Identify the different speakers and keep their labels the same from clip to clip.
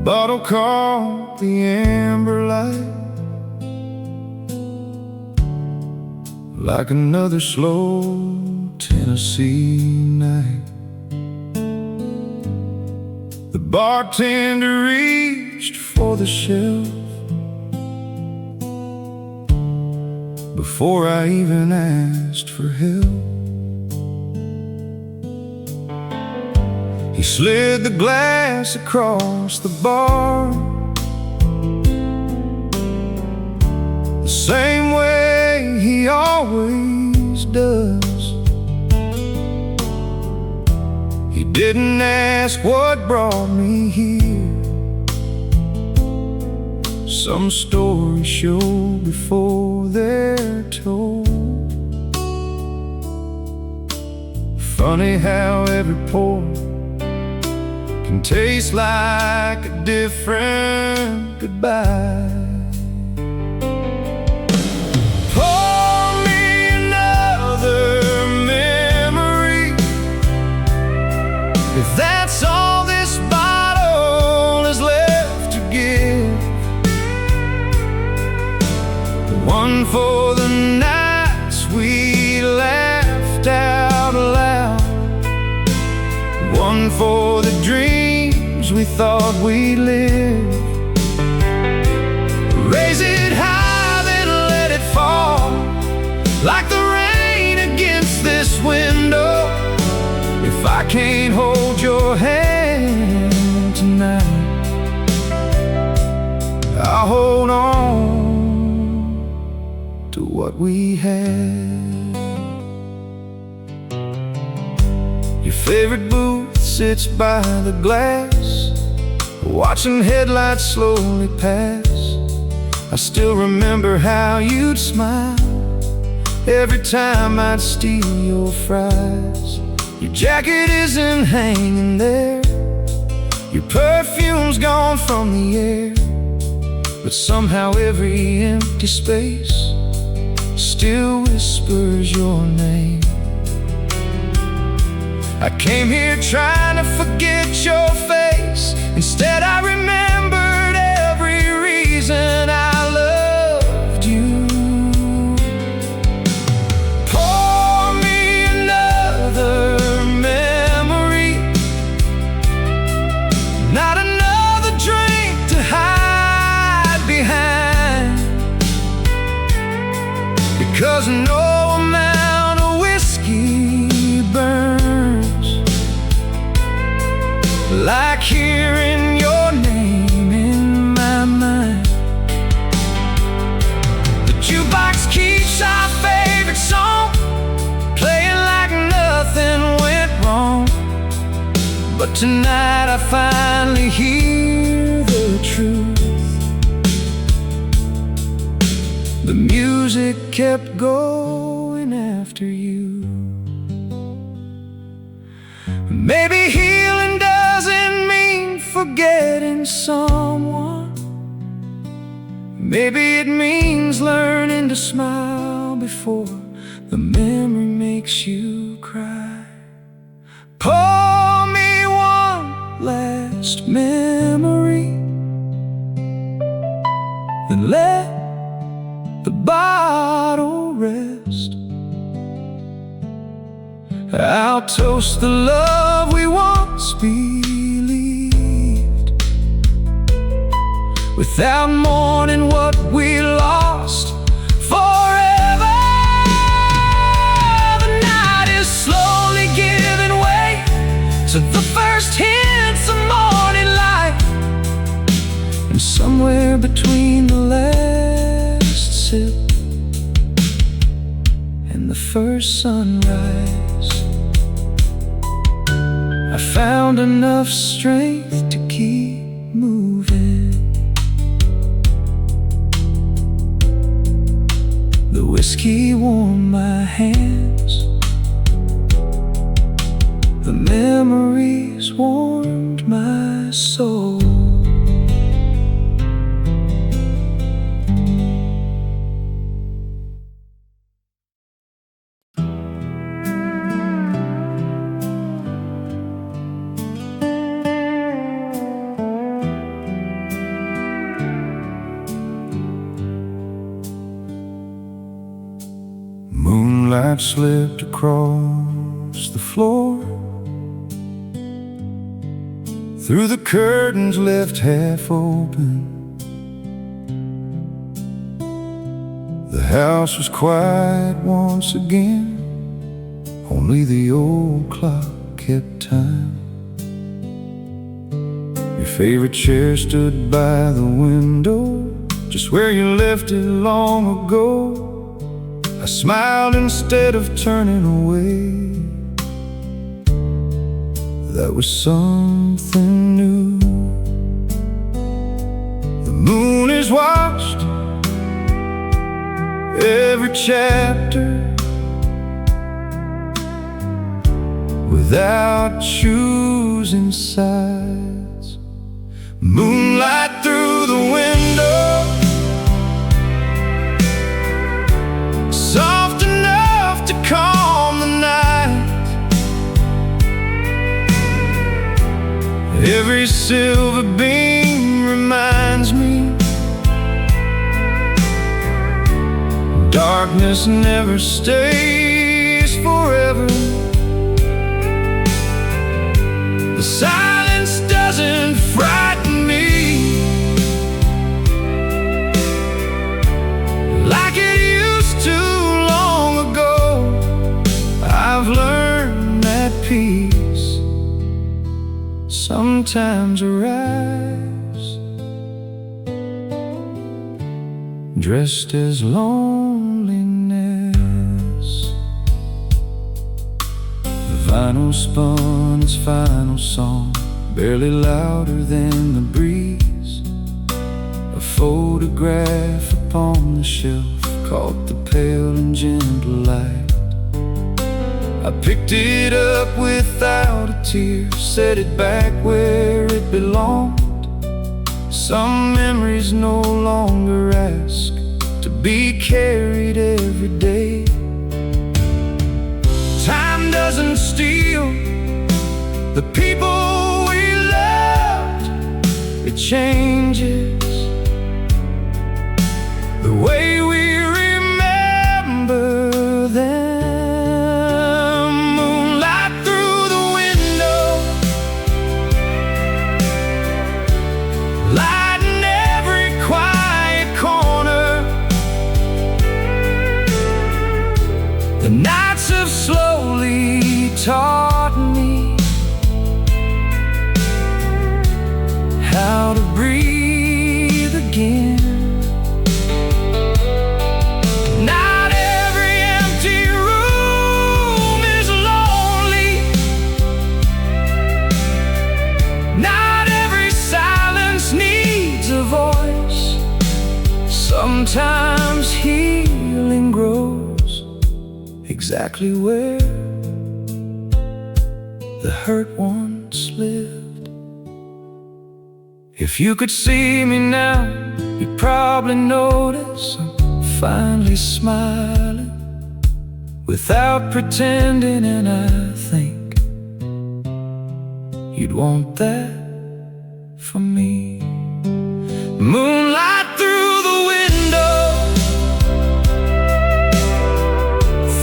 Speaker 1: bottle caught the amber light like another slow Tennessee night. The bartender reached for the shelf before I even asked for help. He slid the glass across the bar, the same way he always does. He didn't ask what brought me here. Some stories show before they're told. Funny how every pour can taste like a different goodbye. Pour me another memory, if that's all this bottle is left to give. One for the nights we laughed out loud, one for the dreams we thought we'd live. Raise it high, then let it fall like the rain against this window. If I can't hold your hand tonight, I'll hold on to what we had. Your favorite booth sits by the glass, watching headlights slowly pass. I still remember how you'd smile every time I'd steal your fries. Your jacket isn't hanging there, your perfume's gone from the air, but somehow every empty space still whispers your name. I came here trying to forget your face. Instead I remembered every reason I loved you. Pour me another memory, not another drink to hide behind, because no amount of whiskey burns like hearing your name in my mind. The jukebox keeps our favorite song playing like nothing went wrong, but tonight I finally hear the truth. The music kept going after you. Maybe healing doesn't mean forgetting someone. Maybe it means learning to smile before the memory makes you cry. Pour me one last memory, then let the bottle rest. I'll toast the love we once believed, without mourning what we lost forever. The night is slowly giving way to the first hints of morning light, and somewhere between the last sip and the first sunrise, I found enough strength to keep moving. The whiskey warmed my hands, the memories warmed my soul. moonlight slipped across the floor, through the curtains left half open. The house was quiet once again, only the old clock kept time. Your favorite chair stood by the window, just where you left it long ago. I smiled instead of turning away. That was something new. The moon is washed every chapter without choosing sides. Moonlight through the window, soft enough to calm the night. Every silver beam reminds me darkness never stays forever. The silence doesn't frighten me like it used to long ago. I've learned that peace sometimes arrives dressed as loneliness. The vinyl spun its final song, barely louder than the breeze. A photograph upon the shelf caught the pale and gentle light. I picked it up without a tear, set it back where it belonged. Some memories no longer ask to be carried every day. Time doesn't steal the people we loved, it changes the way we remember them. Moonlight through the window, lighting every quiet corner. The nights have slowly taught me how to breathe again. Not every empty room is lonely. Not every silence needs a voice. Sometimes healing grows exactly where the hurt once lived. If you could see me now, you'd probably notice I'm finally smiling without pretending, and I think you'd want that from me. Moonlight through the window,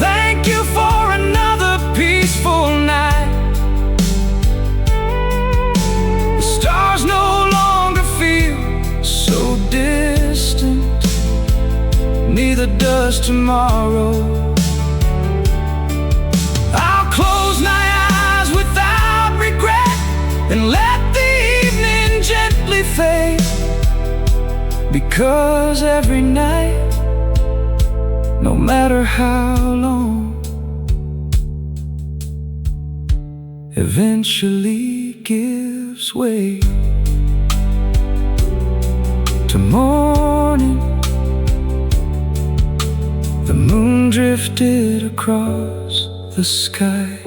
Speaker 1: thank you for another peaceful night. The stars no longer feel so distant, neither does tomorrow. I'll close my eyes without regret and let the evening gently fade, because every night, no matter how long, eventually gives way to morning. The moon drifted across the sky.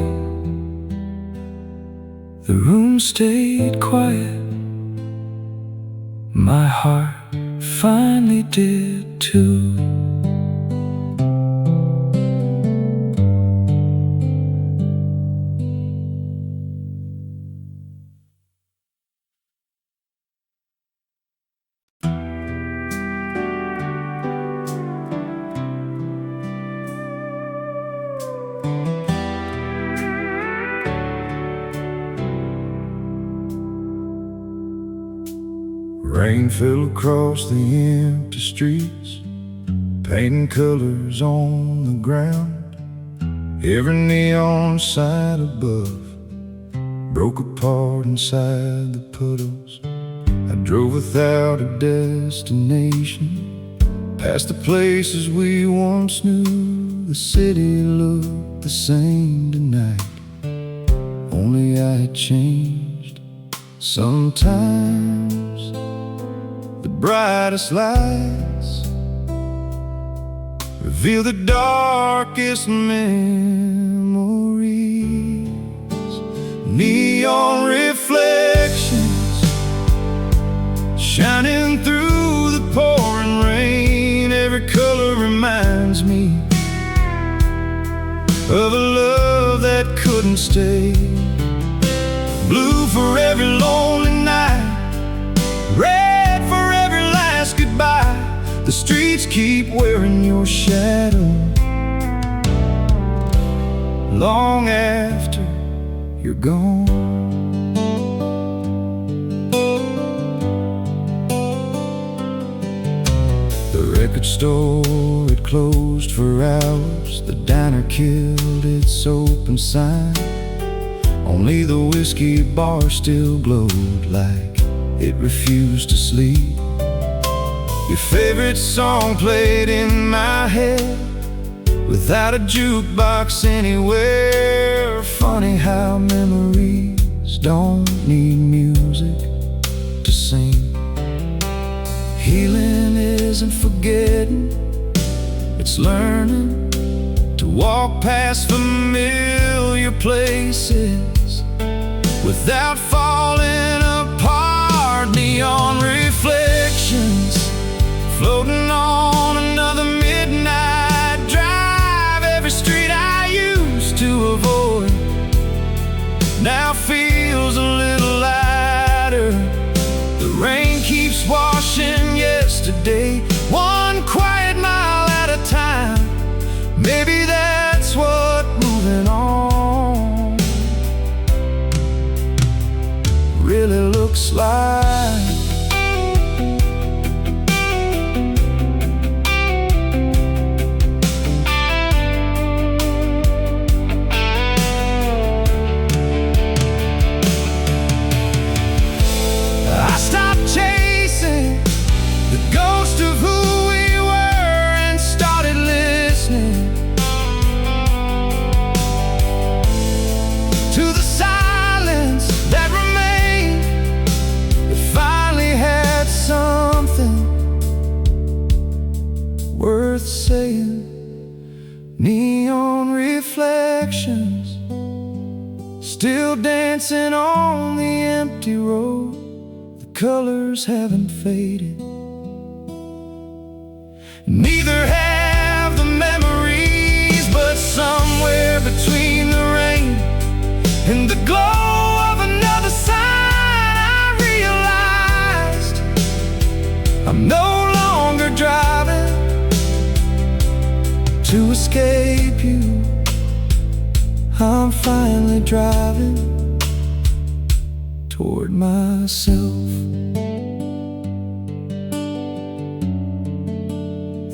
Speaker 1: The room stayed quiet. My heart finally did too. rain fell across the empty streets, painting colors on the ground. Every neon sign above broke apart inside the puddles. I drove without a destination, past the places we once knew. The city looked the same tonight, only I had changed. Sometimes the brightest lights reveal the darkest memories. Neon reflections shining through the pouring rain. Every color reminds me of a love that couldn't stay. Blue for every lonely night, red for every last goodbye. The streets keep wearing your shadow long after you're gone. The record store, it closed for hours. The diner killed its open sign. Only the whiskey bar still glowed like it refused to sleep. Your favorite song played in my head without a jukebox anywhere. Funny how memories don't need music to sing. Healing isn't forgetting, it's learning to walk past familiar places without falling apart. Neon reflections floating on another midnight drive. Every street I used to avoid now feels a little lighter. The rain keeps washing yesterday, one quiet mile at a time. Maybe that's what moving on really looks like. I stopped chasing the ghost of who we were and started listening to the silence that remained. It finally had something worth saying. Neon reflections still dancing on the empty road. The colors haven't faded, neither have the memories. But somewhere between the rain and the glow of another sign, I realized I'm no longer driving to escape you. I'm finally driving toward myself.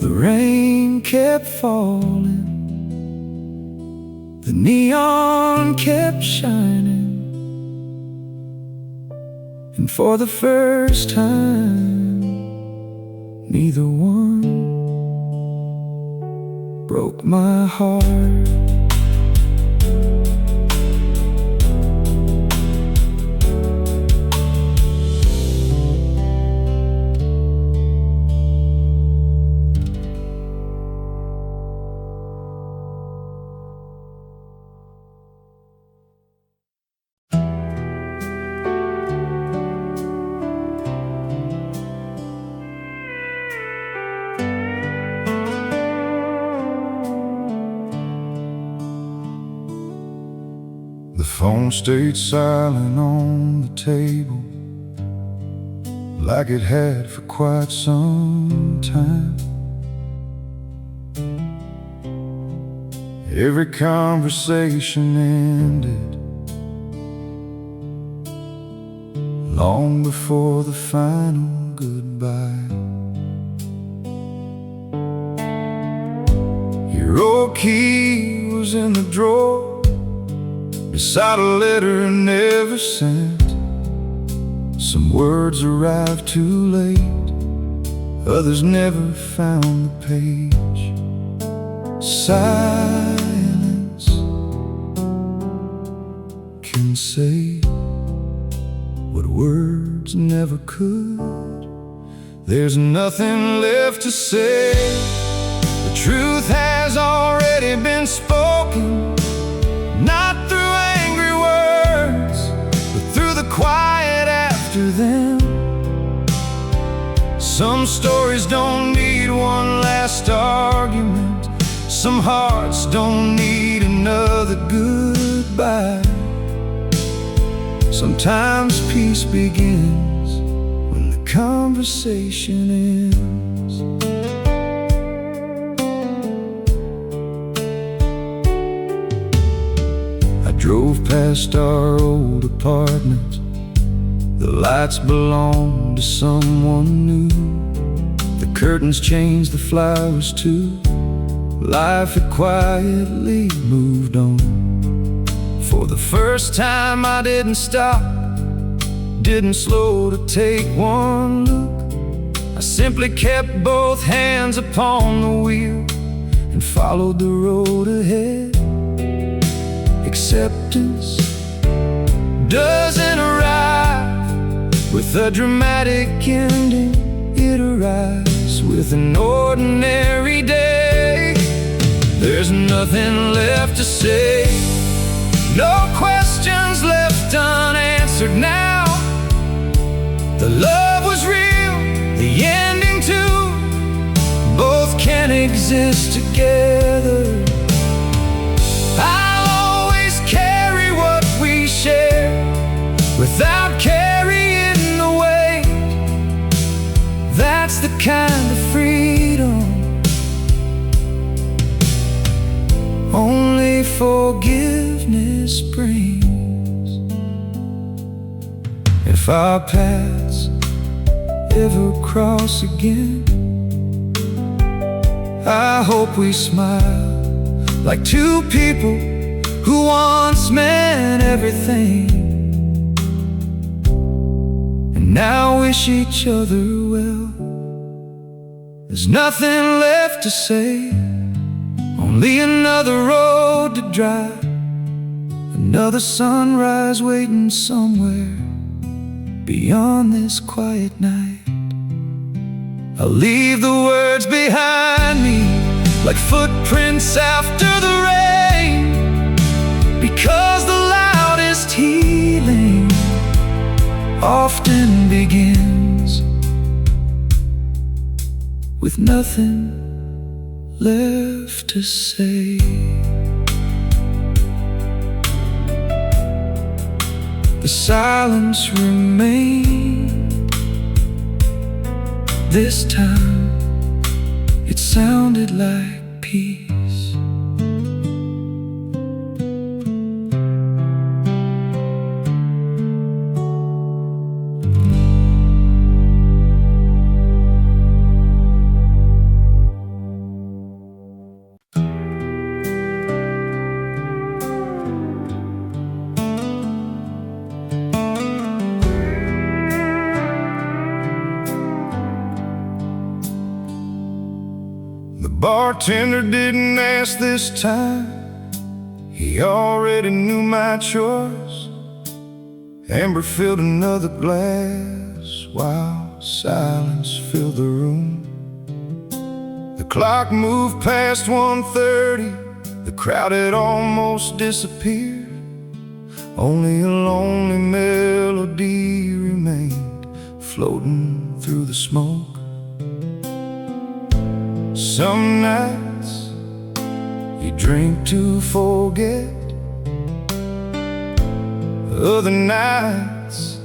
Speaker 1: The rain kept falling, the neon kept shining, and for the first time, neither one broke my heart. The phone stayed silent on the table, like it had for quite some time. Every conversation ended long before the final goodbye. Your old key was in the drawer, beside a letter never sent. Some words arrived too late, others never found the page. Silence can say what words never could. There's nothing left to say. The truth has already been spoken, not through angry words, but through the quiet after them. Some stories don't need one last argument. Some hearts don't need another goodbye. Sometimes peace begins when the conversation ends. I drove past our old apartment. The lights belonged to someone new. The curtains changed, the flowers too. Life had quietly moved on. For the first time I didn't stop, didn't slow to take one look. I simply kept both hands upon the wheel and followed the road ahead. Acceptance doesn't arrive with a dramatic ending. It arrives with an ordinary day. There's nothing left to say, no questions left unanswered now. The love was real, the ending too. Both can exist together. I'll always carry what we share without carrying the weight. That's the kind of freedom only forgiveness brings. If our paths ever cross again, I hope we smile like two people who once meant everything, and now wish each other well. There's nothing left to say, only another road to drive, another sunrise waiting somewhere beyond this quiet night. I'll leave the words behind me like footprints after the rain, because the loudest healing often begins with nothing left to say. The silence remained. This time it sounded like peace. The bartender didn't ask this time. He already knew my choice. Amber filled another glass while silence filled the room. The clock moved past 1:30. The crowd had almost disappeared. Only a lonely melody remained floating through the smoke. Some nights you drink to forget. Other nights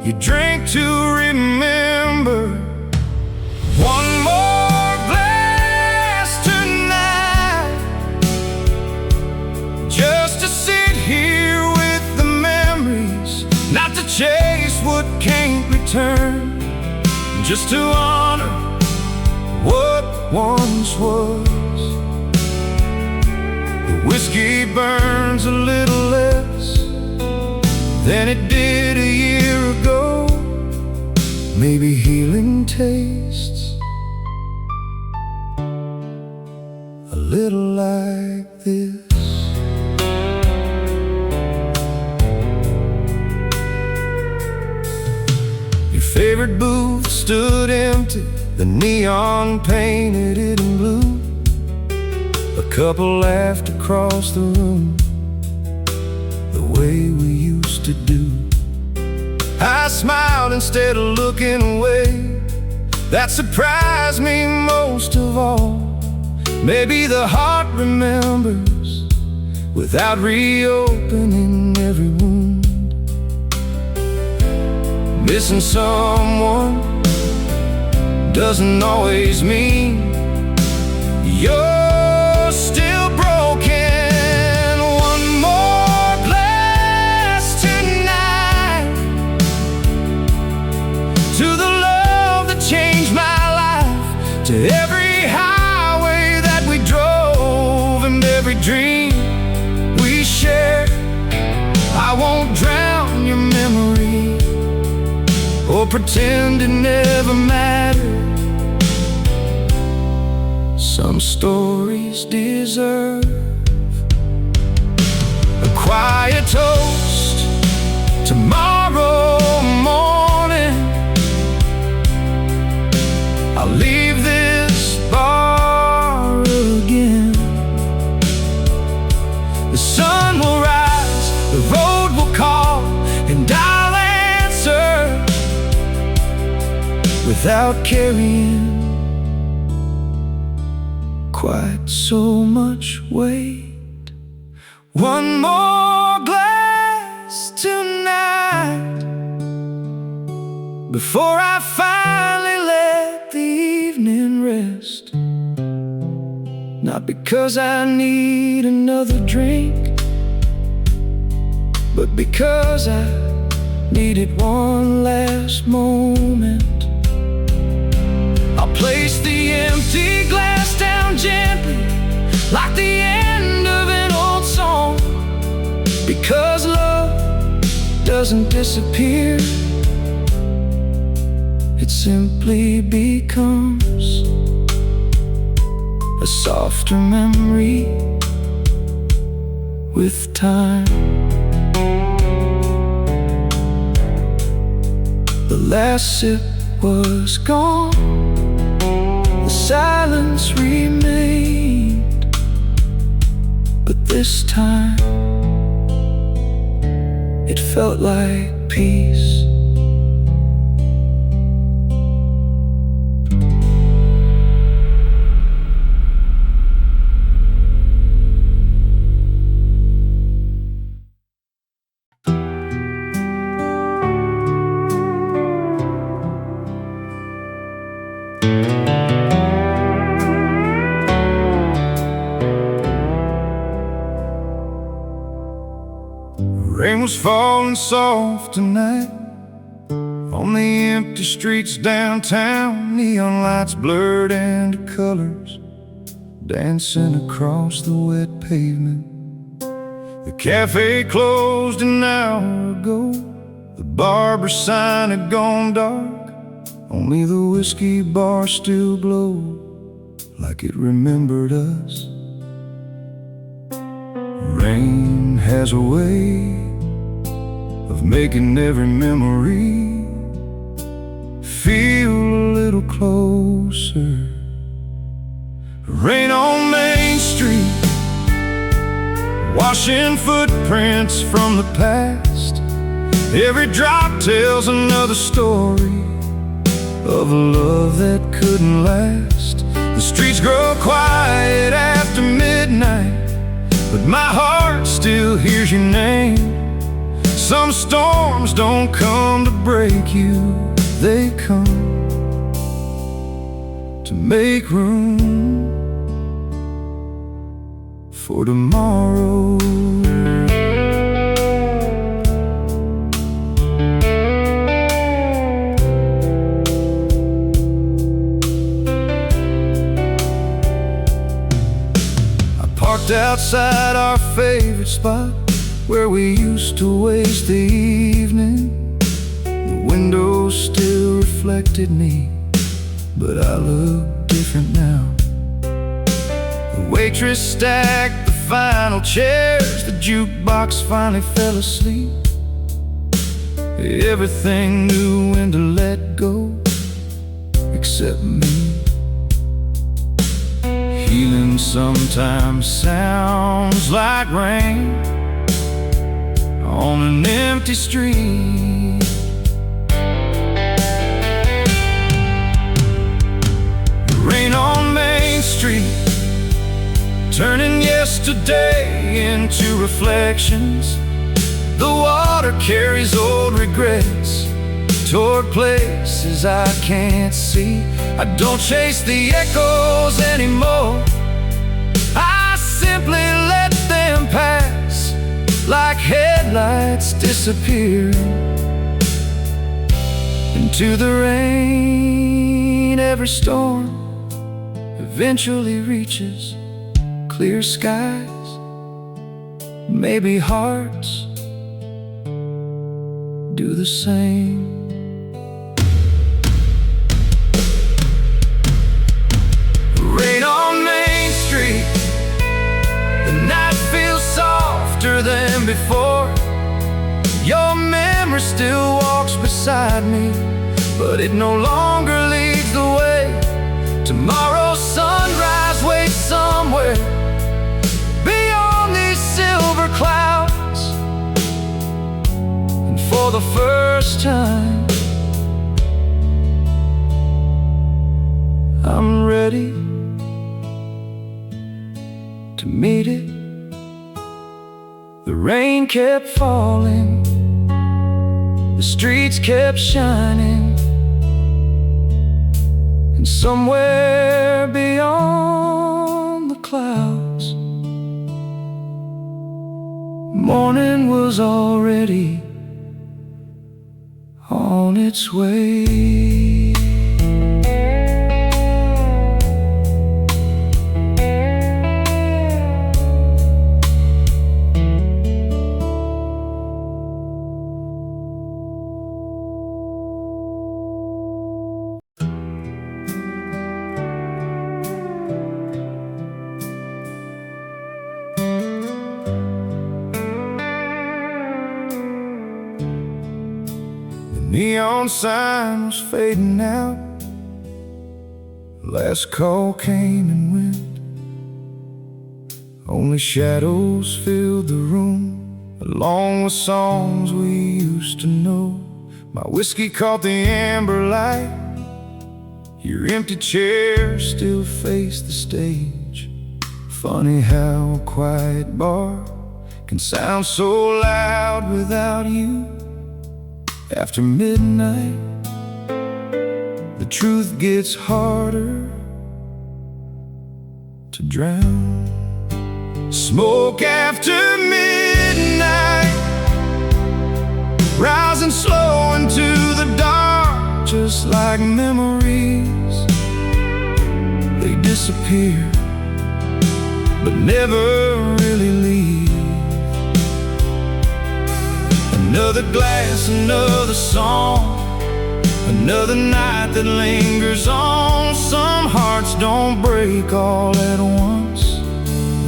Speaker 1: you drink to remember. One more glass tonight, just to sit here with the memories, not to chase what can't return. just to honor what once was. The whiskey burns a little less than it did a year ago. Maybe healing tastes a little like this. Your favorite booth stood empty, the neon painted it in blue. A couple laughed across the room, the way we used to do. I smiled instead of looking away. That surprised me most of all. Maybe the heart remembers without reopening every wound. Missing someone doesn't always mean you're still broken. One more glass tonight to the love that changed my life, to every highway that we drove and every dream we shared. I won't drown your memory or pretend it never mattered. Some stories deserve a quiet toast tomorrow morning. I'll leave this bar again. The sun will rise, the road will call, and I'll answer without carrying quite so much weight. One more glass tonight before I finally let the evening rest. Not because I need another drink, but because I needed one last moment. I'll place the empty glass down gently, like the end of an old song. Because love doesn't disappear, it simply becomes a softer memory with time. The last sip was gone, the silence remained, but this time it felt like peace. Rain was falling soft tonight on the empty streets downtown. Neon lights blurred into colors, dancing across the wet pavement. The cafe closed an hour ago. The barber sign had gone dark. Only the whiskey bar still glowed like it remembered us. Rain has a way of making every memory feel a little closer. Rain on Main Street, washing footprints from the past. Every drop tells another story of a love that couldn't last. The streets grow quiet after midnight, but my heart still hears your name. Some storms don't come to break you, they come to make room for tomorrow. Just outside our favorite spot, where we used to waste the evening. The window still reflected me, but I look different now. The waitress stacked the final chairs, the jukebox finally fell asleep. Everything knew when to let go, except me. Healing sometimes sounds like rain on an empty street. Rain on Main Street, turning yesterday into reflections. The water carries old regrets toward places I can't see. I don't chase the echoes anymore, I simply let them pass, like headlights disappear into the rain. Every storm eventually reaches clear skies. Maybe hearts do the same. Rain on Main Street, the night feels softer than before. Your memory still walks beside me, but it no longer leads the way. Tomorrow's sunrise waits somewhere beyond these silver clouds. And for the first time, I'm ready to meet it. The rain kept falling, the streets kept shining, and somewhere beyond the clouds, morning was already on its way. Neon sign was fading out, last call came and went. Only shadows filled the room, along with songs we used to know. My whiskey caught the amber light, your empty chair still faced the stage. Funny how a quiet bar can sound so loud without you. After midnight, the truth gets harder to drown. Smoke after midnight, rising slow into the dark, just like memories. They disappear, but never really leave. Another glass, another song, another night that lingers on. Some hearts don't break all at once,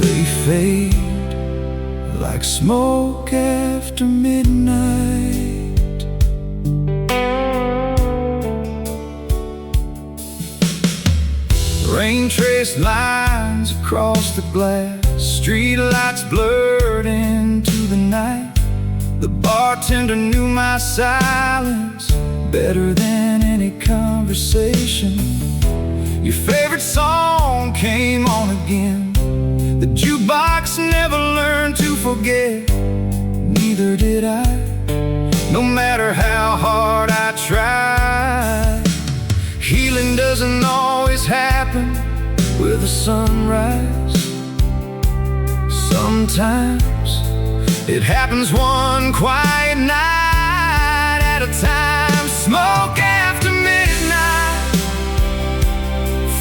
Speaker 1: they fade like smoke after midnight. Rain traced lines across the glass, street lights blurred into the night. The bartender knew my silence better than any conversation. Your favorite song came on again, the jukebox never learned to forget. Neither did I, no matter how hard I tried. Healing doesn't always happen with a sunrise. Sometimes it happens one quiet night at a time. Smoke after midnight,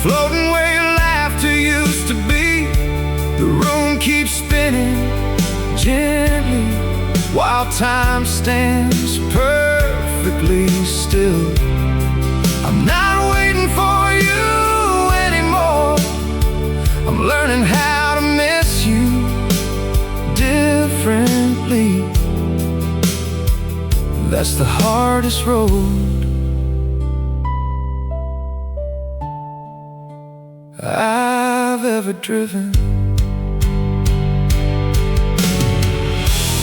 Speaker 1: floating where your laughter used to be. The room keeps spinning gently while time stands perfectly still. I'm not waiting for you anymore. I'm learning how to miss you differently. That's the hardest road I've ever driven.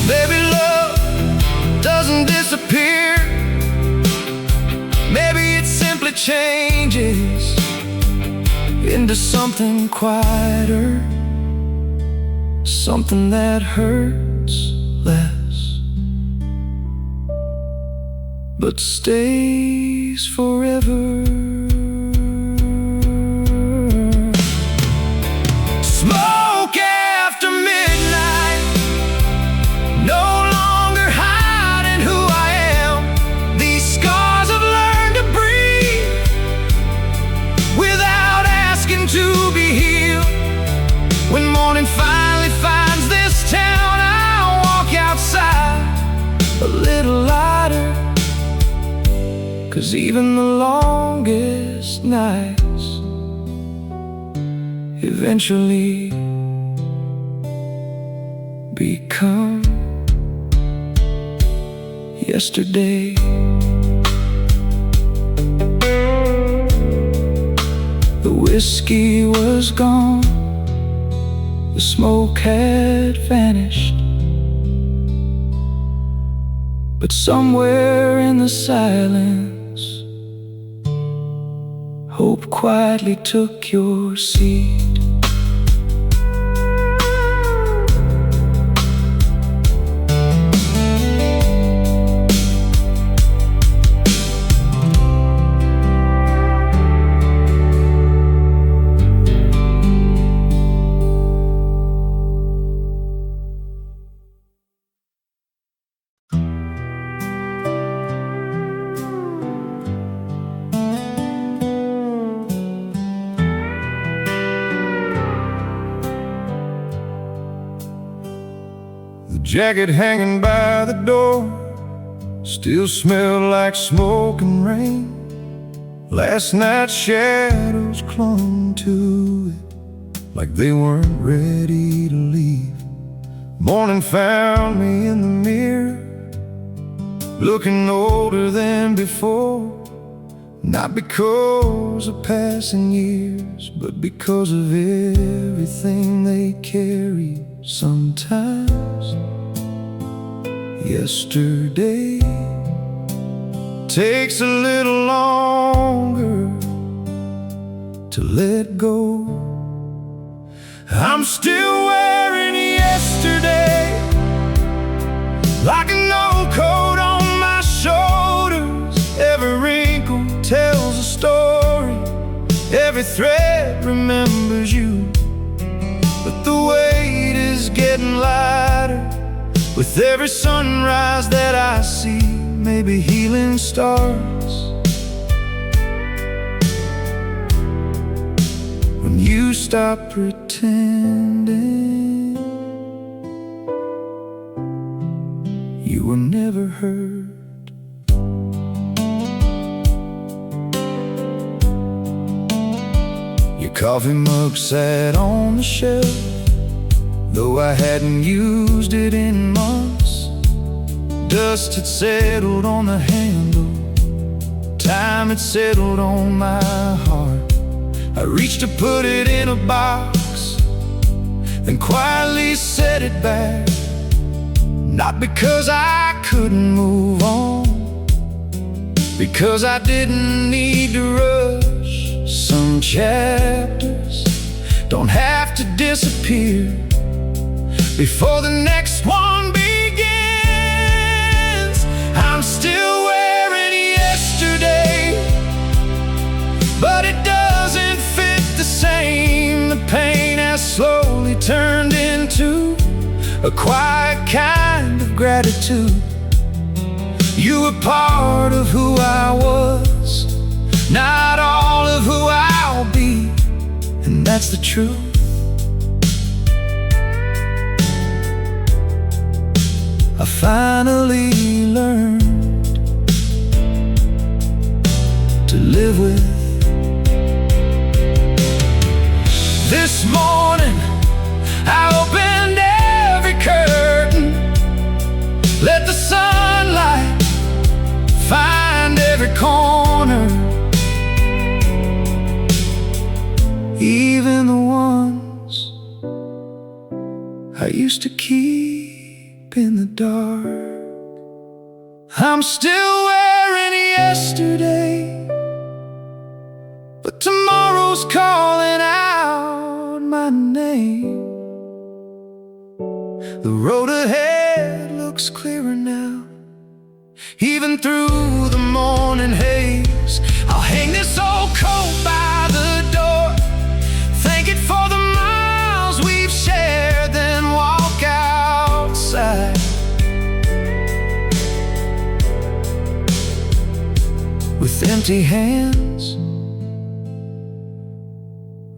Speaker 1: Maybe love doesn't disappear. Maybe it simply changes into something quieter, something that hurts less, but stays forever. Smoke after midnight, no longer hiding who I am. These scars have learned to breathe without asking to be healed. When morning finally finds this town, I'll walk outside a little lighter, 'cause even the longest nights eventually become yesterday. The whiskey was gone, the smoke had vanished, but somewhere in the silence, hope quietly took your seat. Jacket hanging by the door still smelled like smoke and rain. Last night's shadows clung to it like they weren't ready to leave. Morning found me in the mirror, looking older than before. Not because of passing years, but because of everything they carry. Sometimes yesterday takes a little longer to let go. I'm still wearing yesterday like an old coat on my shoulders. Every wrinkle tells a story, every thread remembers you. But the weight is getting lighter with every sunrise that I see. Maybe healing starts when you stop pretending you were never hurt. Your coffee mug sat on the shelf, though I hadn't used it in months. Dust had settled on the handle, time had settled on my heart. I reached to put it in a box, then quietly set it back. Not because I couldn't move on, because I didn't need to rush. Some chapters don't have to disappear before the next one begins. I'm still wearing yesterday, but it doesn't fit the same. The pain has slowly turned into a quiet kind of gratitude. You were part of who I was, not all of who I'll be, and that's the truth. I finally learned to live with. This morning I opened every curtain, let the sunlight find every corner, even the ones I used to keep in the dark. I'm still wearing yesterday, but tomorrow's calling out my name. The road ahead looks clearer now, even through the morning haze. I'll hang this old coat by the door, thank it for the miles we've shared, then walk outside. With empty hands,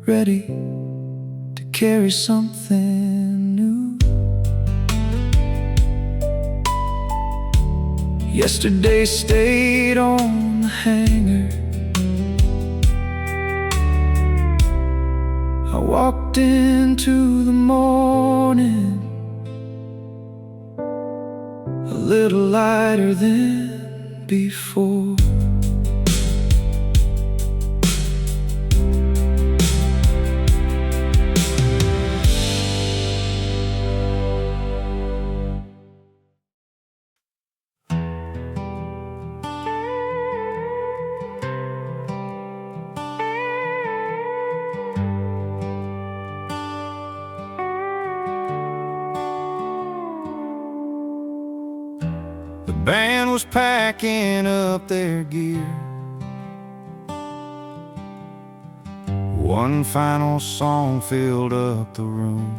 Speaker 1: ready to carry something new. Yesterday stayed on the hanger. I walked into the morning a little lighter than before. The band was packing up their gear. One final song filled up the room.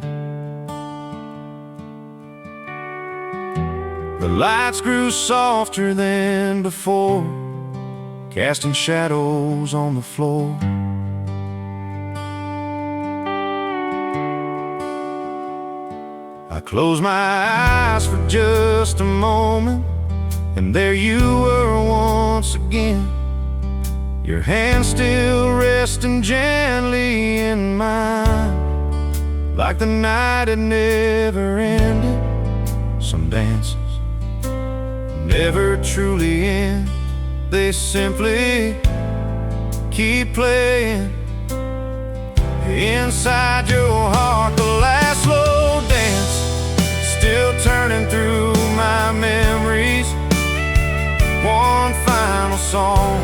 Speaker 1: The lights grew softer than before, casting shadows on the floor. I closed my eyes for just a moment, and there you were once again, your hand still resting gently in mine, like the night had never ended. Some dances never truly end, they simply keep playing. Inside your heart, the last slow dance, still turning through my memories. One final song,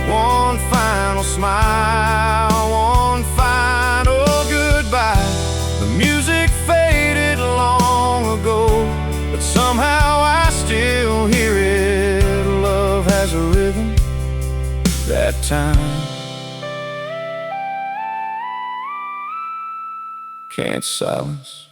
Speaker 1: one final smile, one final goodbye. The music faded long ago, but somehow I still hear it. Love has a rhythm that time can't silence.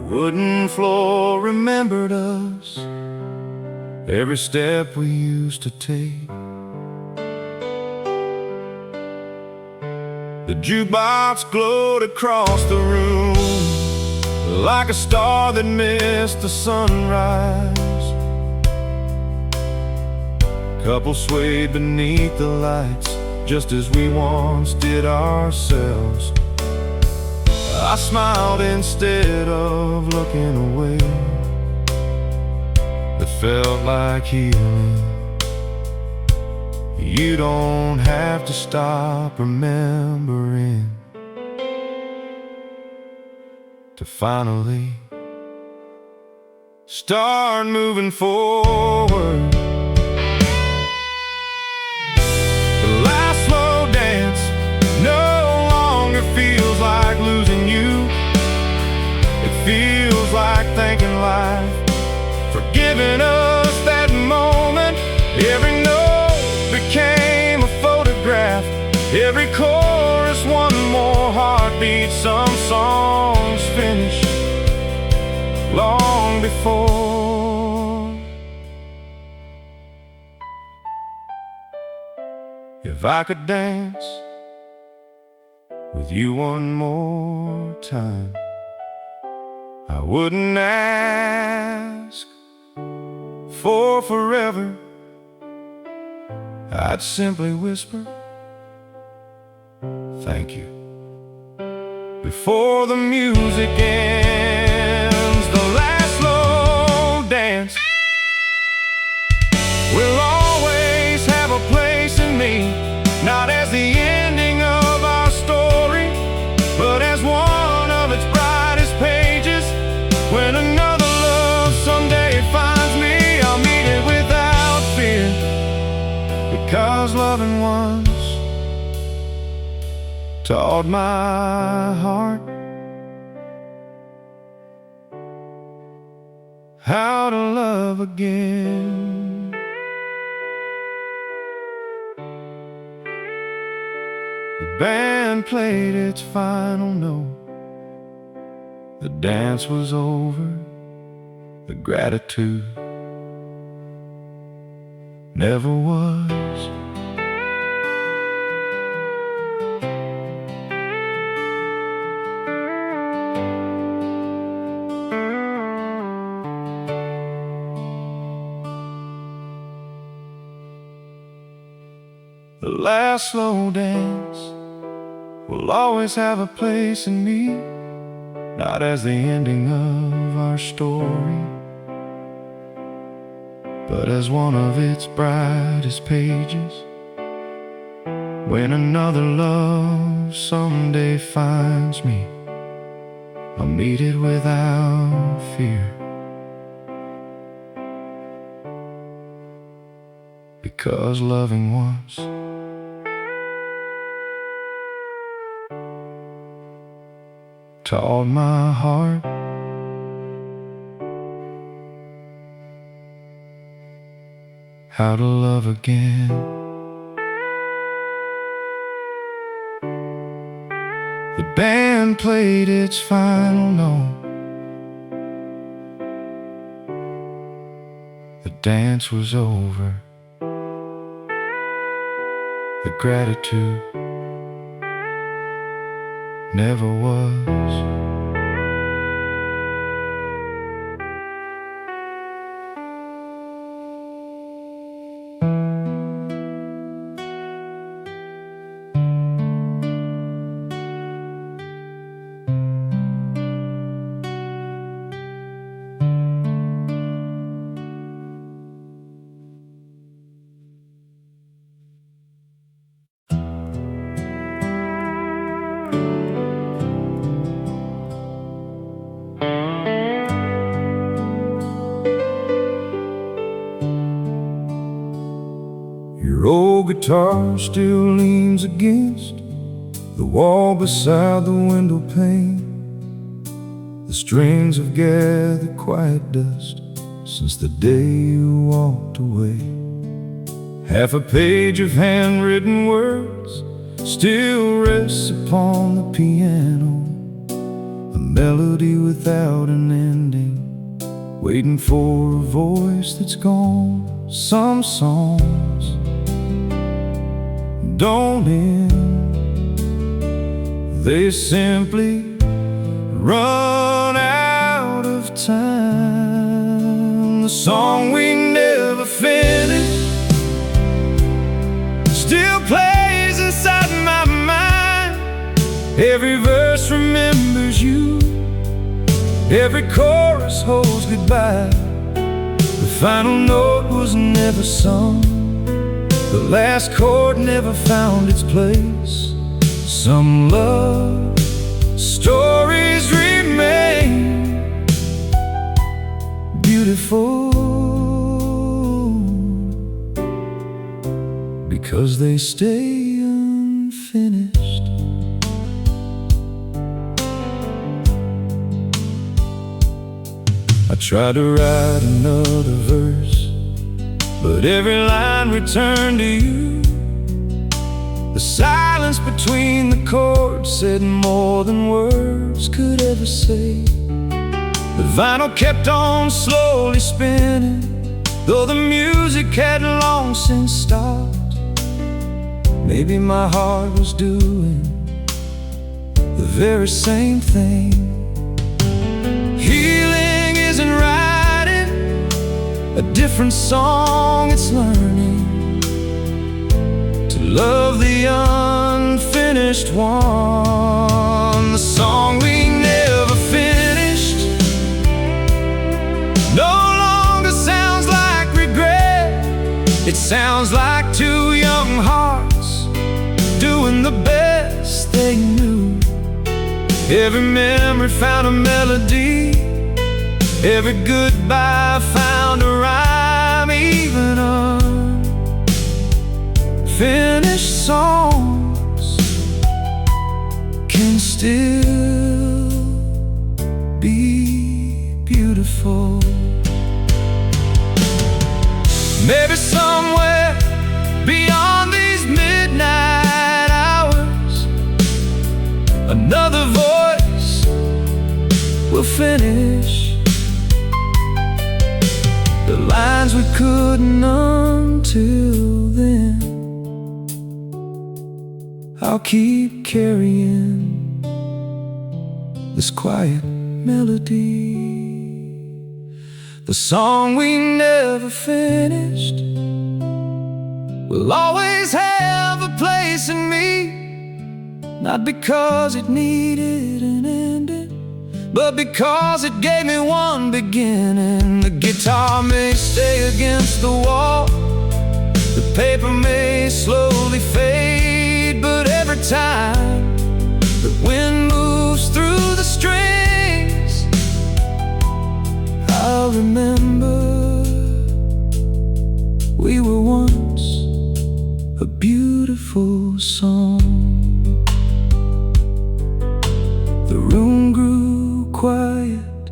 Speaker 1: Wooden floor remembered us, every step we used to take. The jukebox glowed across the room like a star that missed the sunrise. Couples swayed beneath the lights, just as we once did ourselves. I smiled instead of looking away. It felt like healing. You don't have to stop remembering to finally start moving forward. The last slow dance no longer feels like losing you. It feels like thanking life for giving us that moment. Every note became a photograph, every chorus one more heartbeat. Some songs finish long before. If I could dance with you one more time, I wouldn't ask for forever. I'd simply whisper, thank you, before the music ends. The last slow dance will always have a place in me, not as the ending of our story, but as one of its brightest pages. When another love someday finds me, I'll meet it without fear, because loving once taught my heart how to love again. The band played its final note. The dance was over. The gratitude never was. The last slow dance will always have a place in me, not as the ending of our story, but as one of its brightest pages. When another love someday finds me, I'll meet it without fear, because loving once taught my heart how to love again. The band played its final note. The dance was over. The gratitude never was. Your old guitar still leans against the wall beside the window pane. The strings have gathered quiet dust since the day you walked away. Half a page of handwritten words still rests upon the piano, a melody without an ending, waiting for a voice that's gone. Some songs don't end, they simply run out of time. The song we never finished still plays inside my mind. Every verse remembers you, every chorus holds goodbye. The final note was never sung, the last chord never found its place. Some love stories remain 'cause they stay unfinished. I tried to write another verse, but every line returned to you. The silence between the chords said more than words could ever say. The vinyl kept on slowly spinning, though the music had long since stopped. Maybe my heart was doing the very same thing. Healing isn't writing a different song, it's learning to love the unfinished one. The song we never finished no longer sounds like regret. It sounds like two young hearts doing the best they knew. Every memory found a melody, every goodbye found a rhyme. Even unfinished songs can still be beautiful. Maybe somewhere beyond these midnight hours, another voice will finish the lines we couldn't until then. I'll keep carrying this quiet melody. The song we never finished will always have a place in me, not because it needed an ending, but because it gave me one beginning. The guitar may stay against the wall, the paper may slowly fade, but every time the wind moves through the strings, I'll remember we were once a beautiful song. The room grew quiet,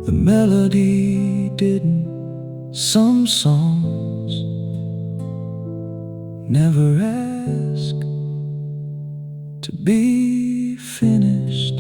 Speaker 1: the melody didn't. Some songs never ask to be finished.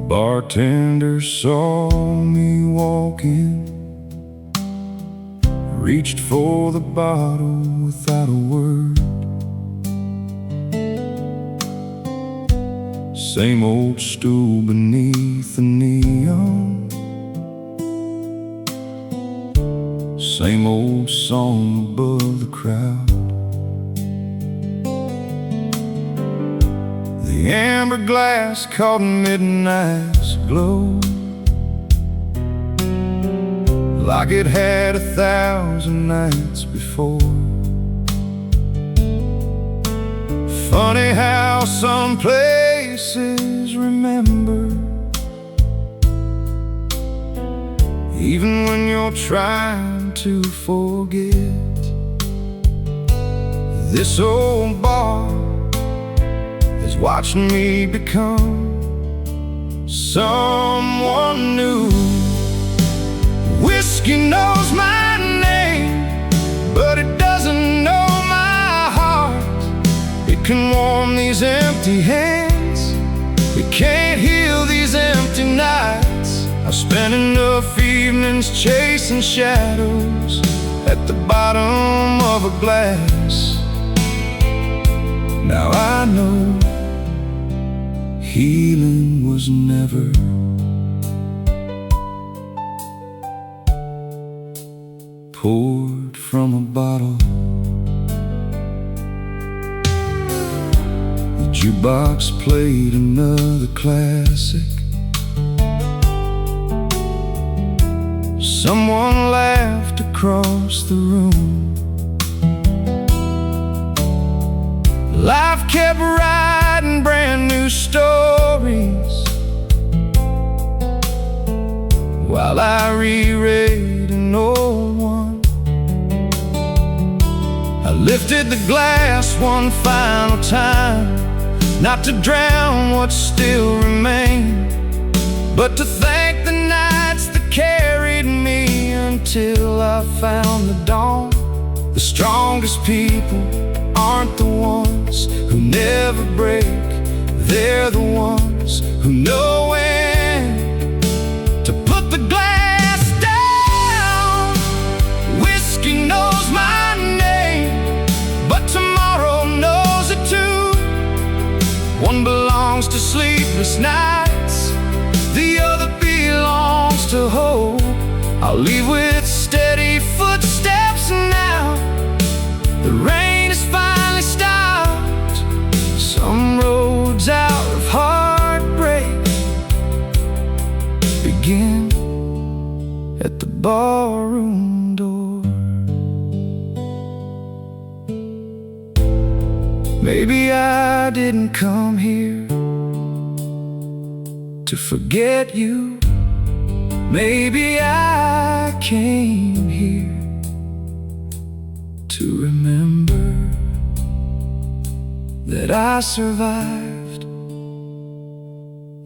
Speaker 1: Bartender saw me walking, reached for the bottle without a word. Same old stool beneath the neon, same old song above the crowd. The amber glass caught midnight's glow, like it had 1,000 nights before. Funny how some places remember, even when you're trying to forget. This old bar has watched me become someone new. Whiskey knows my name, but it doesn't know my heart. It can warm these empty hands, it can't heal these empty nights. I've spent enough evenings chasing shadows at the bottom of a glass. Now I know healing was never poured from a bottle. The jukebox played another classic. Someone laughed across the room. Life kept writing brand new stories while I reread an old one. I lifted the glass one final time, not to drown what still remained, but to thank the nights that carried me until I found the dawn. The strongest people aren't the ones who never break, they're the ones who know when to put the glass down. Whiskey knows my name, but tomorrow knows it too. One belongs to sleepless nights, the other belongs to hope. I'll leave with steady footsteps now. The rain has finally stopped. Some roads out of heartbreak begin at the barroom door. Maybe I didn't come here to forget you. Maybe I came here to remember that I survived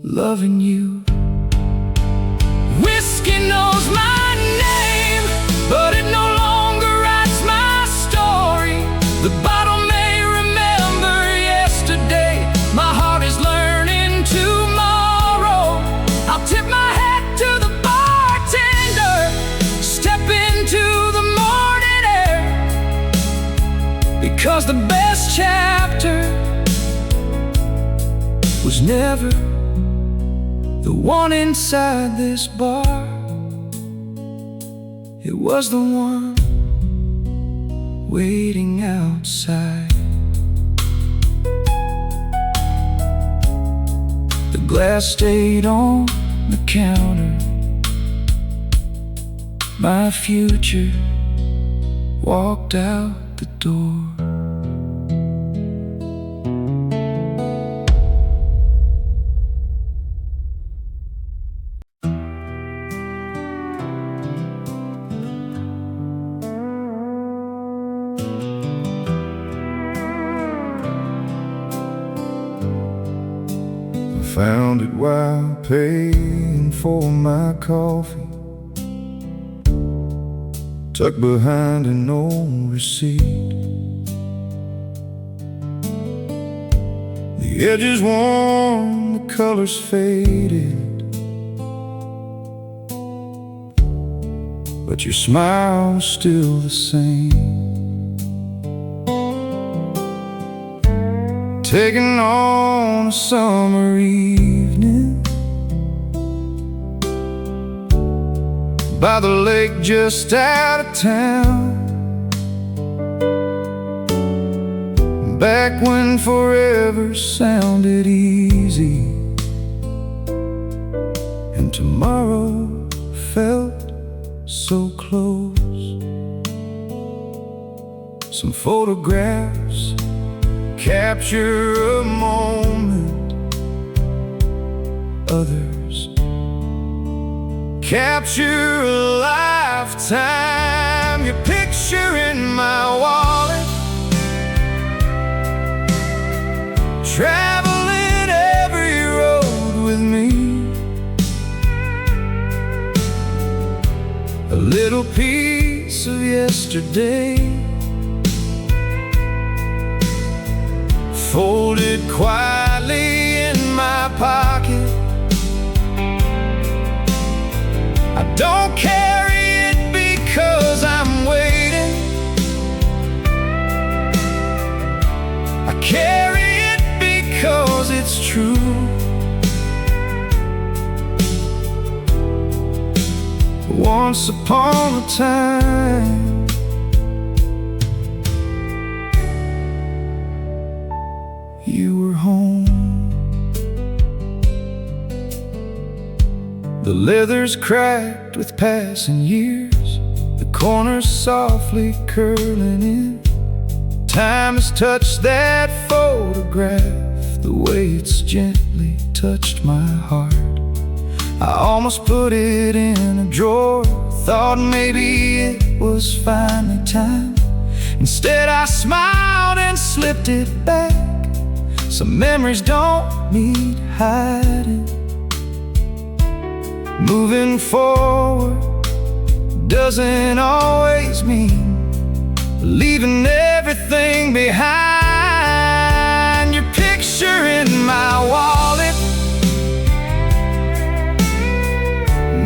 Speaker 1: loving you. Whiskey knows my name, but it no longer writes my story. The bottle may remember yesterday. My heart is learning tomorrow. I'll tip my hat to the bartender, step into the morning air, because the best chapter was never the one inside this bar. It was the one waiting outside. The glass stayed on the counter. My future walked out the door. Found it while paying for my coffee, tucked behind an old receipt. The edges worn, the colors faded, but your smile was still the same. Taking on a summer evening by the lake just out of town, back when forever sounded easy and tomorrow felt so close. Some photographs capture a moment, others capture a lifetime. Your picture in my wallet, traveling every road with me. A little piece of yesterday, folded quietly in my pocket. I don't carry it because I'm waiting, I carry it because it's true. Once upon a time, you were home. leather's cracked with passing years, the corners softly curling in. Time has touched that photograph the way it's gently touched my heart. I almost put it in a drawer, thought maybe it was finally time. Instead I smiled and slipped it back. Some memories don't need hiding. Moving forward doesn't always mean leaving everything behind. Your picture in my wallet,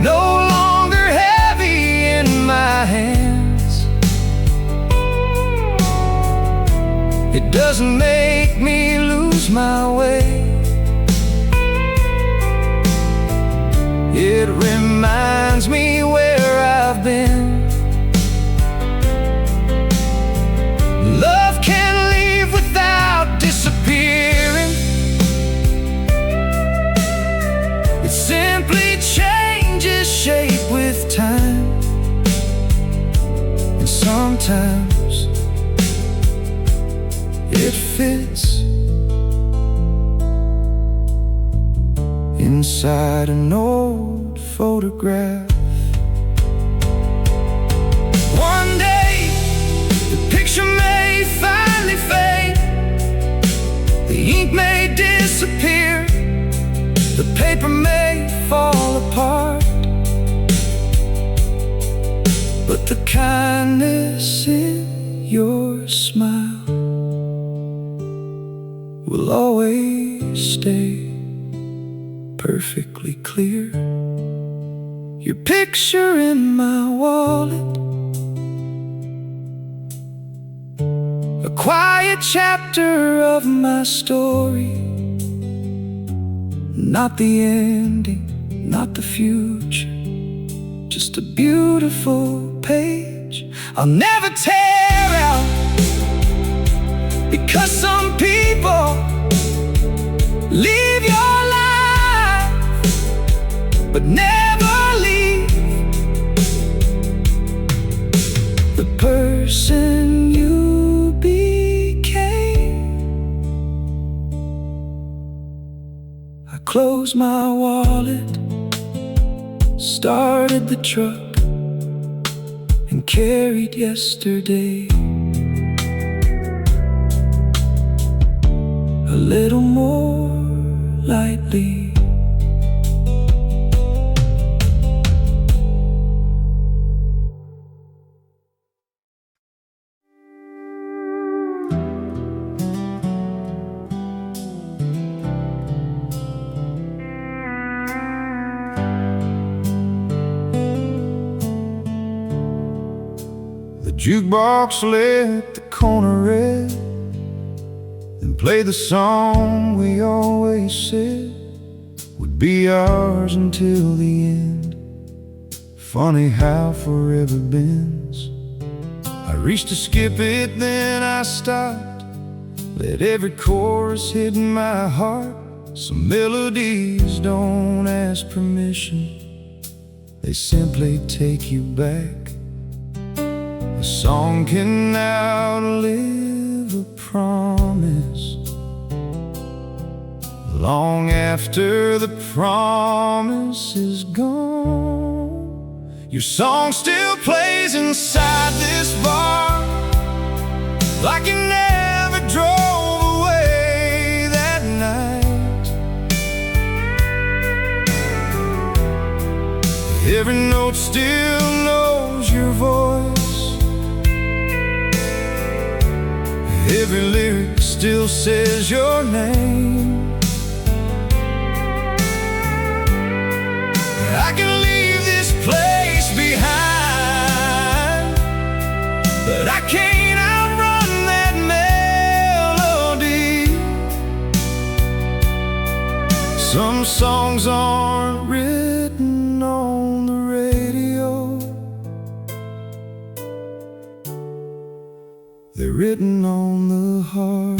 Speaker 1: no longer heavy in my hands. It doesn't make me lose my way. It reminds me where I've been. Love can leave without disappearing. It simply changes shape with time. And sometimes it fits inside an old photograph. One day the picture may finally fade, the ink may disappear, the paper may fall apart, but the kindness in your smile will always stay perfectly clear. Your picture in my wallet, a quiet chapter of my story. Not the ending, not the future, just a beautiful page I'll never tear out. Because some people live your life but never leave the person you became. I closed my wallet, started the truck, and carried yesterday a little more lightly. The jukebox lit the corner red, then played the song we always said would be ours until the end. Funny how forever bends. I reached to skip it, then I stopped, let every chorus hit my heart. Some melodies don't ask permission, they simply take you back. A song can outlive a promise, long after the promise is gone. Your song still plays inside this bar, like you never drove away that night. Every note still knows your voice, every lyric still says your name. I can leave this place behind, but I can't outrun that melody. Some songs aren't written on the radio, they're written on the heart.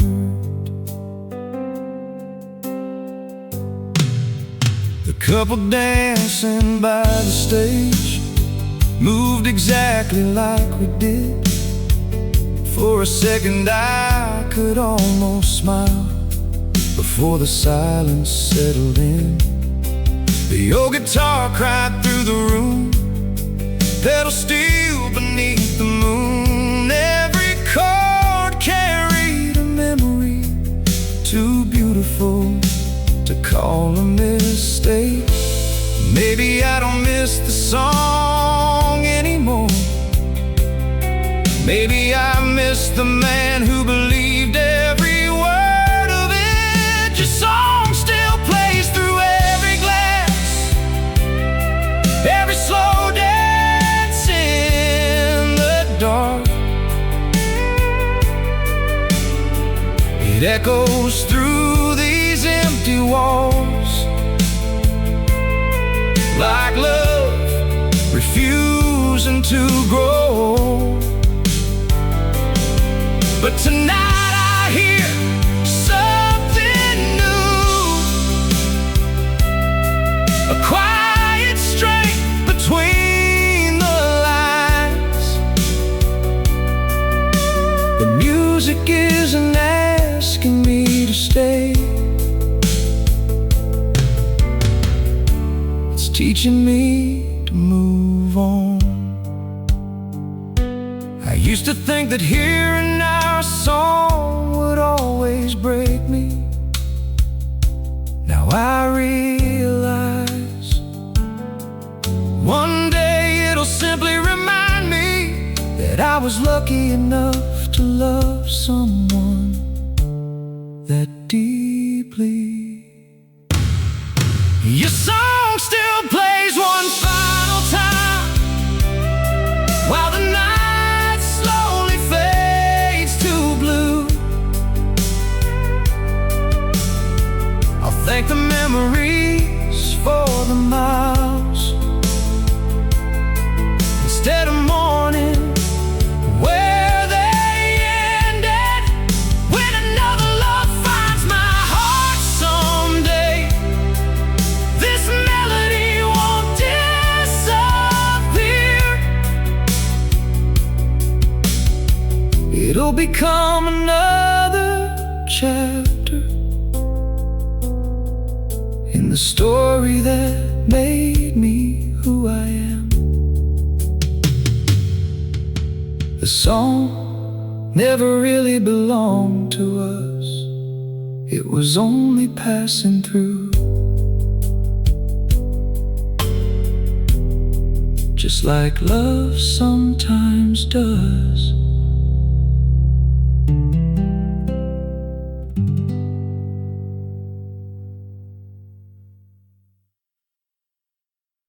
Speaker 1: The Couple dancing by the stage, moved exactly like we did. For a second I could almost smile before the silence settled in. The old guitar cried through the room, pedal steel beneath the moon. Every chord carried a memory too beautiful to call a mistake. Maybe I don't miss the song anymore. Maybe I miss the man who believed every word of it. Your song still plays through every glass, every slow dance in the dark. It echoes through these empty walls, like love refusing to grow. But tonight I hear something new, a quiet strength between the lines. The music isn't asking me to stay, it's teaching me to move on. I used to think that hearing our song would always break me. Now I realize one day it'll simply remind me that I was lucky enough to love someone that deeply. Your song still plays one final time while the night slowly fades to blue. I'll thank the memories for the miles instead of mourning where they ended. When another love finds my heart someday, this melody won't disappear. It'll become another chapter in the story that made me who I am. The song never really belonged to us, it was only passing through, just like love sometimes does.